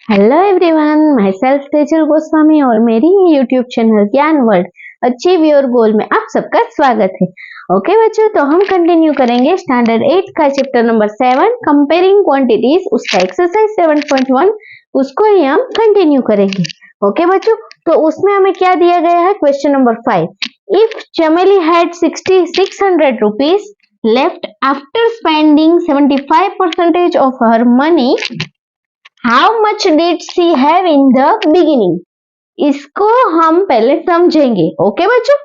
Hello everyone, my self Tejal Goswami और मेरी YouTube channel ज्ञान वर्ल्ड अचीव योर गोल में आप सबका स्वागत है। ओके बच्चों, तो हम कंटिन्यू करेंगे स्टैंडर्ड 8 का चैप्टर नंबर 7 कंपेयरिंग क्वांटिटीज, उसका एक्सरसाइज 7.1 उसको ही हम कंटिन्यू करेंगे। ओके बच्चों, तो उसमें हमें क्या दिया गया है, question number 5। If Chameli had 600 rupees left after spending 75% of her money, how much did she have in the beginning. इसको हम पहले समझेंगे। ओके बच्चों,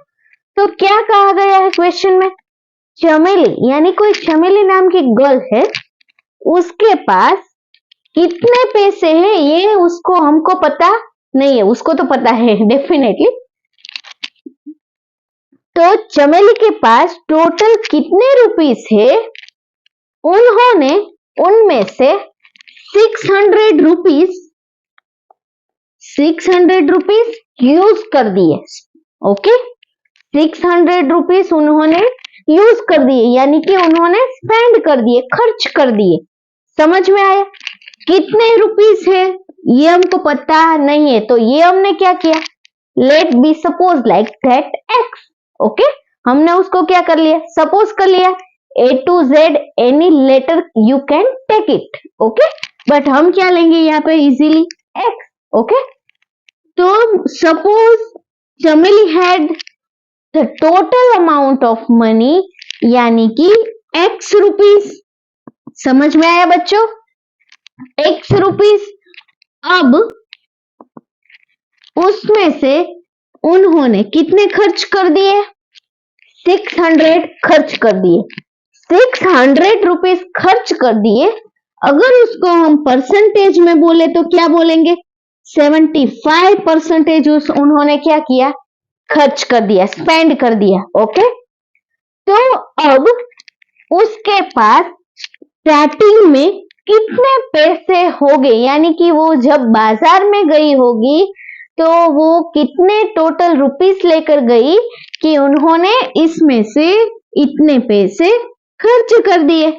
तो क्या कहा गया है क्वेश्चन में, चमेली यानी कोई चमेली नाम की गर्ल है, उसके पास कितने पैसे हैं ये उसको हमको पता नहीं है, उसको तो पता है डेफिनेटली। तो चमेली के पास टोटल कितने रुपीस है, उन्होंने उनमें से 600 रुपीस यूज कर दिए। ओके, 600 रुपीस उन्होंने यूज कर दिए, यानी कि उन्होंने स्पेंड कर दिए, खर्च कर दिए। समझ में आया? कितने रुपीस है ये हमको पता नहीं है, तो ये हमने क्या किया, let B suppose like that x. Okay, हमने उसको क्या कर लिया, सपोज कर लिया। A to Z any letter you can take it. Okay, but हम क्या लेंगे यहाँ पे इजीली, एक्स। ओके, तो suppose Chameli had the total amount of money, यानी कि एक्स रुपीस। समझ में आया बच्चों, एक्स रुपीस। अब उसमें से उन्होंने कितने खर्च कर दिए, 600 खर्च कर दिए। 600 रुपीस खर्च कर दिए। अगर उसको हम परसेंटेज में बोले तो क्या बोलेंगे, 75% उन्होंने क्या किया, खर्च कर दिया, स्पेंड कर दिया। ओके, तो अब उसके पास स्टार्टिंग में कितने पैसे हो गए, यानी कि वो जब बाजार में गई होगी तो वो कितने टोटल रुपीस लेकर गई कि उन्होंने इसमें से इतने पैसे खर्च कर दिए।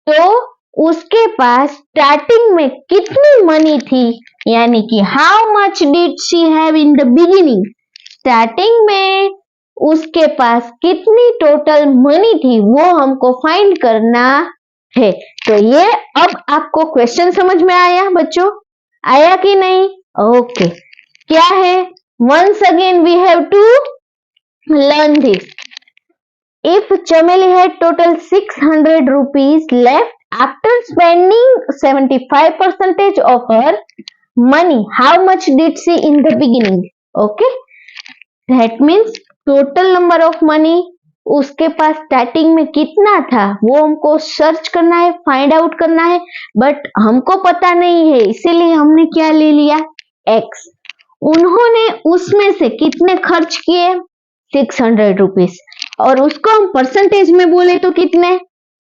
तो उसके पास स्टार्टिंग में कितनी मनी थी, यानी कि how much did she have in the beginning. Starting में उसके पास कितनी टोटल मनी थी वो हमको फाइंड करना है। तो ये अब आपको क्वेश्चन समझ में आया बच्चों, आया कि नहीं? ओके, क्या है, once again we have to learn this. If Chameli had total 600 rupees left after spending 75% of her money, how much did she in the beginning? Okay, that means total number of money उसके पास starting में कितना था वो हमको search करना है, find out करना है, बट हमको पता नहीं है, इसीलिए हमने क्या ले लिया, एक्स। उन्होंने उसमें से कितने खर्च किए, 600 रुपीस, और उसको हम परसेंटेज में बोले तो कितने,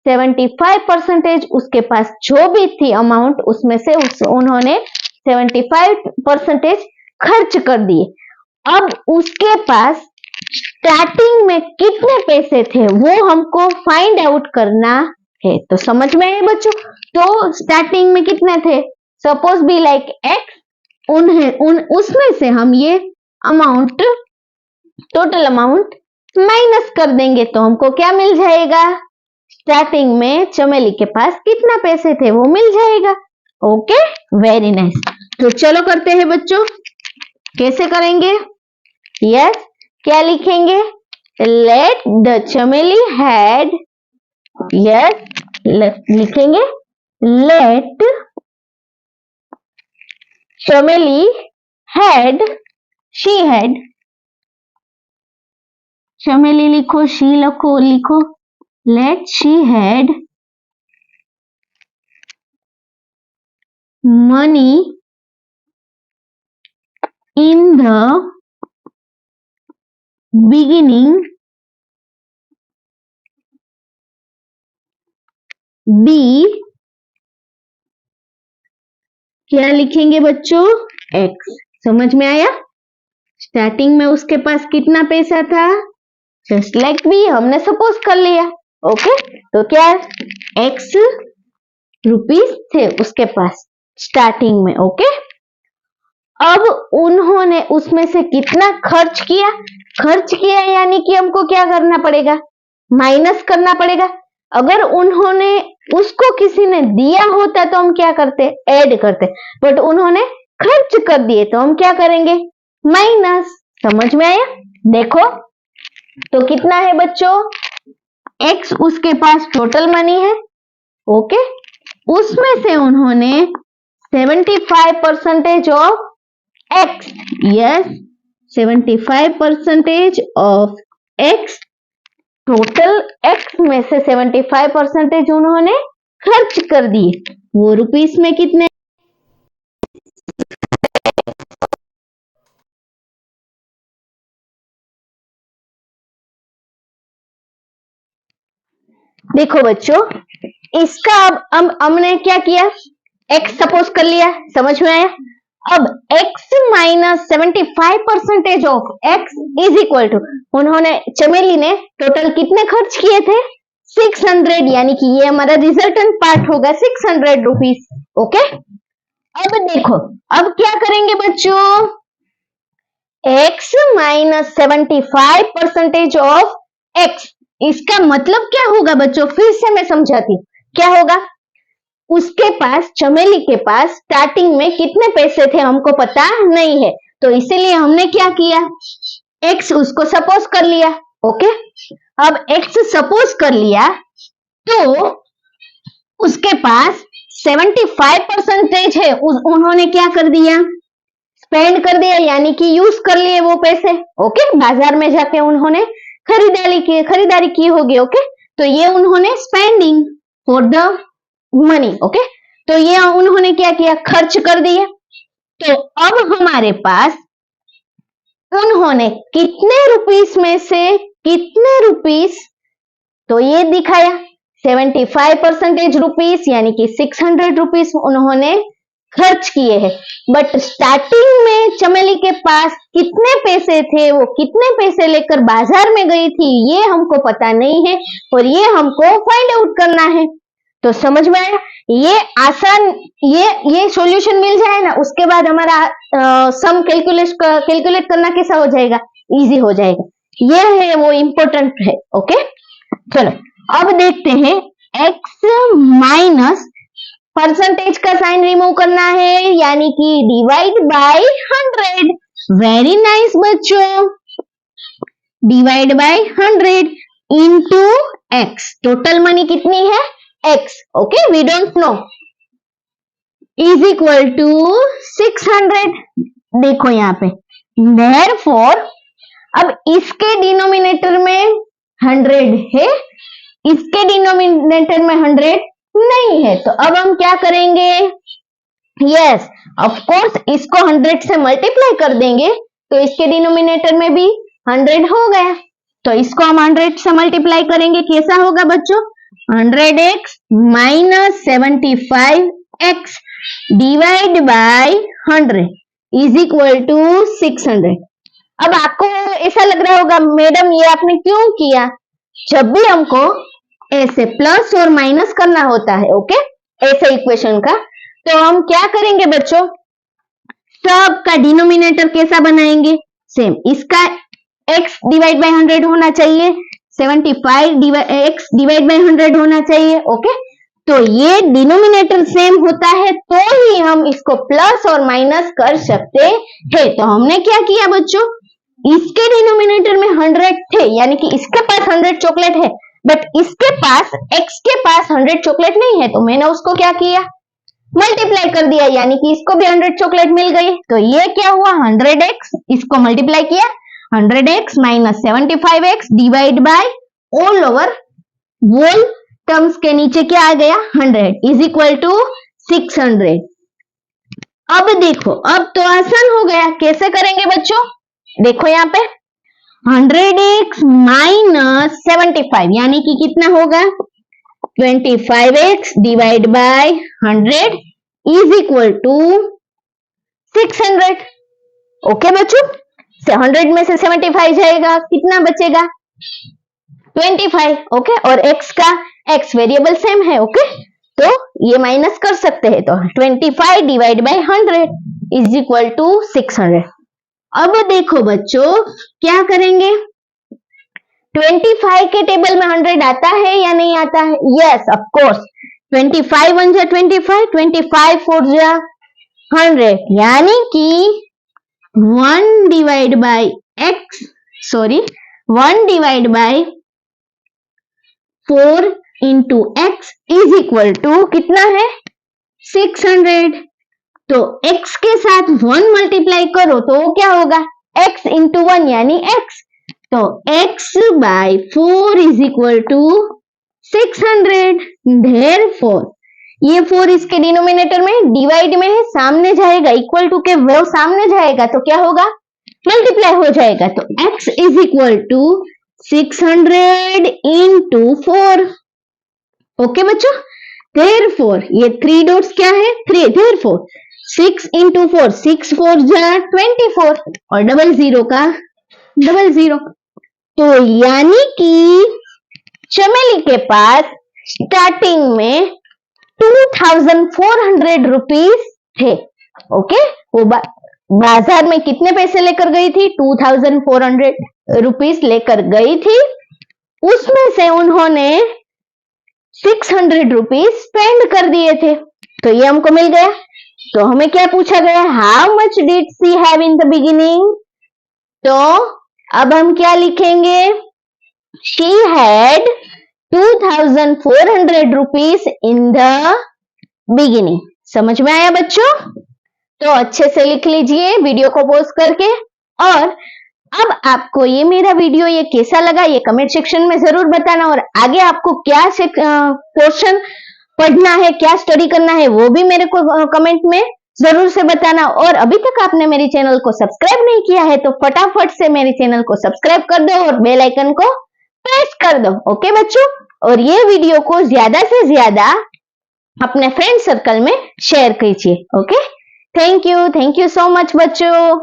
75% उसके पास जो भी थी अमाउंट उसमें से उन्होंने 75% खर्च कर दिए। अब उसके पास स्टार्टिंग में कितने पैसे थे वो हमको फाइंड आउट करना है। तो समझ में आए बच्चों, तो स्टार्टिंग में कितने थे, सपोज बी लाइक एक्स, उसमें से हम ये अमाउंट, टोटल अमाउंट माइनस कर देंगे तो हमको क्या मिल जाएगा, स्टार्टिंग में चमेली के पास कितना पैसे थे वो मिल जाएगा। Okay, very nice. तो चलो करते हैं बच्चों, कैसे करेंगे, यस, क्या लिखेंगे, let the Chameli had, yes लिखेंगे, let Chameli had, she had, Chameli लिखो, शी लिखो, let she had money in the beginning, B, क्या लिखेंगे बच्चों, एक्स। समझ में आया? स्टार्टिंग में उसके पास कितना पैसा था, जस्ट लाइक बी, हमने सपोज कर लिया। ओके, तो क्या एक्स रुपीस थे उसके पास स्टार्टिंग में। ओके, अब उन्होंने उसमें से कितना खर्च किया, यानी कि हमको क्या करना पड़ेगा, माइनस करना पड़ेगा। अगर उन्होंने उसको किसी ने दिया होता तो हम क्या करते, ऐड करते, बट उन्होंने खर्च कर दिए तो हम क्या करेंगे, माइनस। समझ में आया? देखो तो कितना है बच्चों, एक्स उसके पास टोटल मनी है, ओके, उसमें से उन्होंने 75% of x, yes 75% of x, total x में से 75% उन्होंने खर्च कर दिए। वो रुपीस में कितने, देखो बच्चों, इसका अब हमने क्या किया, x सपोज कर लिया, समझ में आया? अब x minus 75% of x is equal to, उन्होंने, चमेली ने टोटल कितने खर्च किए थे, 600, यानी कि ये हमारा रिजल्टेंट पार्ट होगा 600 रुपीस, ओके। अब देखो, अब क्या करेंगे बच्चों, x माइनस 75% ऑफ x, इसका मतलब क्या होगा बच्चों, फिर से मैं समझाती हूँ, क्या होगा, उसके पास, चमेली के पास स्टार्टिंग में कितने पैसे थे हमको पता नहीं है, तो इसीलिए हमने क्या किया, x उसको सपोज कर लिया, ओके। अब x सपोज कर लिया तो उसके पास 75% है, उन्होंने क्या कर दिया, स्पेंड कर दिया, यानी कि यूज कर लिए वो पैसे, ओके। बाजार में जाके उन्होंने खरीदारी की होगी, ओके। तो ये उन्होंने spending for the money, okay. तो ये उन्होंने क्या किया, खर्च कर दिए। तो अब हमारे पास उन्होंने कितने रुपीस में से कितने रुपीस, तो ये दिखाया 75% रुपीस, यानी कि 600 रुपीस उन्होंने खर्च किए हैं। बट स्टार्टिंग में चमेली के पास कितने पैसे थे, वो कितने पैसे लेकर बाजार में गई थी, ये हमको पता नहीं है और ये हमको फाइंड आउट करना है। तो समझ में आया? ये आसान, ये सॉल्यूशन मिल जाए ना, उसके बाद हमारा सम कैलकुलेट करना कैसा हो जाएगा, इजी हो जाएगा। ये है वो इम्पोर्टेंट है, ओके। चलो अब देखते हैं, x माइनस परसेंटेज का साइन रिमूव करना है, यानी कि डिवाइड बाय 100। वेरी नाइस बच्चों, divide by 100 into x, total money कितनी है, x, okay, we don't know, is equal to 600। देखो यहाँ पे, देयरफॉर, अब इसके डिनोमिनेटर में 100 है, इसके डिनोमिनेटर में 100 नहीं है, तो अब हम क्या करेंगे, यस ऑफ कोर्स इसको 100 से मल्टीप्लाई कर देंगे, तो इसके डिनोमिनेटर में भी 100 हो गया, तो इसको हम 100 से मल्टीप्लाई करेंगे, कैसा होगा बच्चों, 100x minus 75x divide by 100 is equal to 600। अब आपको ऐसा लग रहा होगा, मैडम ये आपने क्यों किया, जब भी हमको ऐसे प्लस और माइनस करना होता है, ओके, ऐसे इक्वेशन का, तो हम क्या करेंगे बच्चों, सबका डिनोमिनेटर कैसा बनाएंगे, सेम, इसका x डिवाइड बाय 100 होना चाहिए, 75x डिवाइड बाय 100 होना चाहिए, ओके। तो ये डिनोमिनेटर सेम होता है तो ही हम इसको प्लस और माइनस कर सकते हैं। तो हमने क्या किया बच्चों, इसके डिनोमिनेटर में 100 थे, यानी कि इसके पास 100 चॉकलेट है, बट इसके पास, x के पास 100 चॉकलेट नहीं है, तो मैंने उसको क्या किया, मल्टीप्लाई कर दिया, यानी कि इसको भी 100 चॉकलेट मिल गई। तो ये क्या हुआ, 100x, इसको मल्टीप्लाई किया, 100x minus 75x divide by all over whole terms के नीचे क्या आ गया, 100 इज इक्वल टू 600। अब देखो, अब तो आसान हो गया, कैसे करेंगे बच्चों, देखो यहाँ पे 100x माइनस 75, यानी कि कितना होगा, 25x divide by 100 is equal to 600। Okay बच्चों, 100 में से 75 जाएगा, कितना बचेगा, 25, ओके। और x का, x वेरिएबल सेम है, ओके, तो ये माइनस कर सकते हैं, तो 25 divide by 100 is equal to 600। अब देखो बच्चों क्या करेंगे, 25 के टेबल में 100 आता है या नहीं आता है? यस ऑफ कोर्स, 25 1 जा 25, 25 4 जा 100, यानी कि 1 divide by 4 into x is equal to कितना है? 600। तो x के साथ 1 मल्टीप्लाई करो तो वो क्या होगा? x इंटू 1 यानी x। तो x by 4 is equal to 600। Therefore ये 4 इसके डिनोमिनेटर में, डिवाइड में है, सामने जाएगा, इक्वल टू के वो सामने जाएगा तो क्या होगा? मल्टीप्लाई हो जाएगा। तो x is equal to 600 into 4। Okay बच्चों, देयरफॉर ये 3 डॉट्स क्या है? 3। देयरफॉर 6 इंटू 4, 6 4 जा 24 और डबल जीरो का डबल जीरो। तो यानी कि चमेली के पास स्टार्टिंग में 2400 रुपीज थे। ओके, वो बाजार में कितने पैसे लेकर गई थी? 2400 रुपीज लेकर गई थी। उसमें से उन्होंने 600 रुपीज स्पेंड कर दिए थे, तो ये हमको मिल गया। तो हमें क्या पूछा गया? How much did she have in the beginning? तो अब हम क्या लिखेंगे? She had 2400 rupees in the beginning. समझ में आया बच्चों? तो अच्छे से लिख लीजिए वीडियो को पॉज करके। और अब आपको ये मेरा वीडियो ये कैसा लगा ये कमेंट सेक्शन में जरूर बताना, और आगे आपको क्या क्वेश्चन पढ़ना है, क्या स्टडी करना है, वो भी मेरे को कमेंट में जरूर से बताना। और अभी तक आपने मेरे चैनल को सब्सक्राइब नहीं किया है तो फटाफट से मेरे चैनल को सब्सक्राइब कर दो और बेल आइकन को प्रेस कर दो। ओके बच्चों, और ये वीडियो को ज्यादा से ज्यादा अपने फ्रेंड सर्कल में शेयर कीजिए। Okay, thank you so much बच्चों।